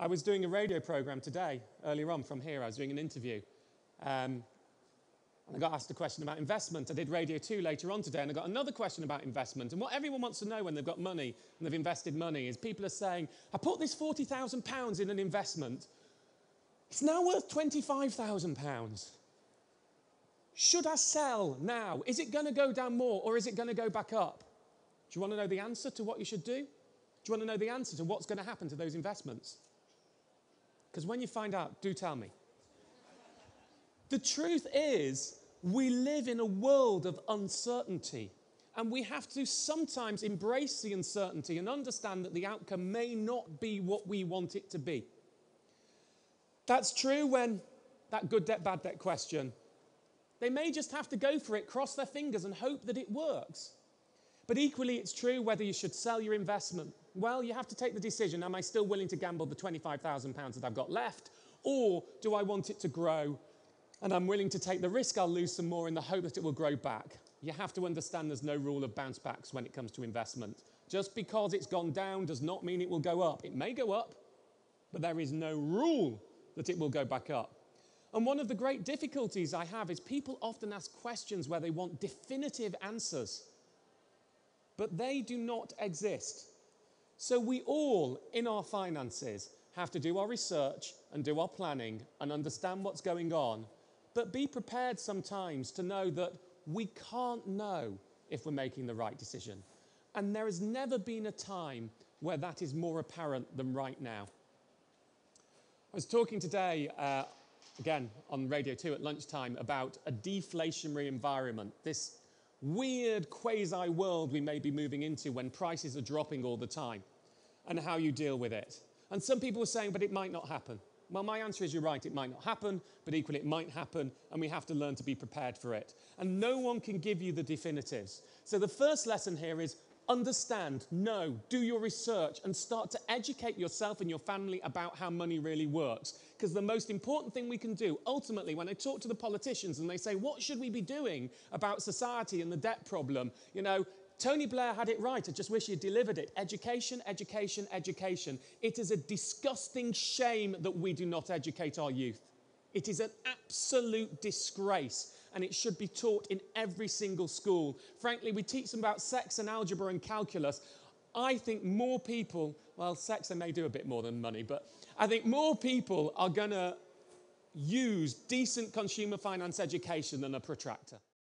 I was doing a radio program today, earlier on from here. I was doing an interview. And I got asked a question about investment. I did Radio 2 later on today, and I got another question about investment. And what everyone wants to know when they've got money and they've invested money is people are saying, I put this £40,000 in an investment. It's now worth £25,000. Should I sell now? Is it going to go down more, or is it going to go back up? Do you want to know the answer to what you should do? Do you want to know the answer to what's going to happen to those investments? Because when you find out, do tell me. The truth is, we live in a world of uncertainty, and we have to sometimes embrace the uncertainty and understand that the outcome may not be what we want it to be. That's true when that good debt, bad debt question, they may just have to go for it, cross their fingers and hope that it works. But equally, it's true whether you should sell your investment. Well, you have to take the decision, am I still willing to gamble the £25,000 that I've got left, or do I want it to grow and I'm willing to take the risk I'll lose some more in the hope that it will grow back? You have to understand there's no rule of bounce backs when it comes to investment. Just because it's gone down does not mean it will go up. It may go up, but there is no rule that it will go back up. And one of the great difficulties I have is people often ask questions where they want definitive answers, but they do not exist. So we all, in our finances, have to do our research and do our planning and understand what's going on, but be prepared sometimes to know that we can't know if we're making the right decision. And there has never been a time where that is more apparent than right now. I was talking today, again, on Radio 2 at lunchtime about a deflationary environment, this weird quasi-world we may be moving into when prices are dropping all the time, and how you deal with it. And some people are saying, but it might not happen. Well, my answer is you're right, it might not happen, but equally it might happen, and we have to learn to be prepared for it. And no one can give you the definitives. So the first lesson here is understand, know, do your research, and start to educate yourself and your family about how money really works. Because the most important thing we can do, ultimately, when I talk to the politicians and they say, what should we be doing about society and the debt problem? You know, Tony Blair had it right. I just wish he had delivered it. Education, education, education. It is a disgusting shame that we do not educate our youth. It is an absolute disgrace, and it should be taught in every single school. Frankly, we teach them about sex and algebra and calculus. I think more people, well, sex they may do a bit more than money, but I think more people are going to use decent consumer finance education than a protractor.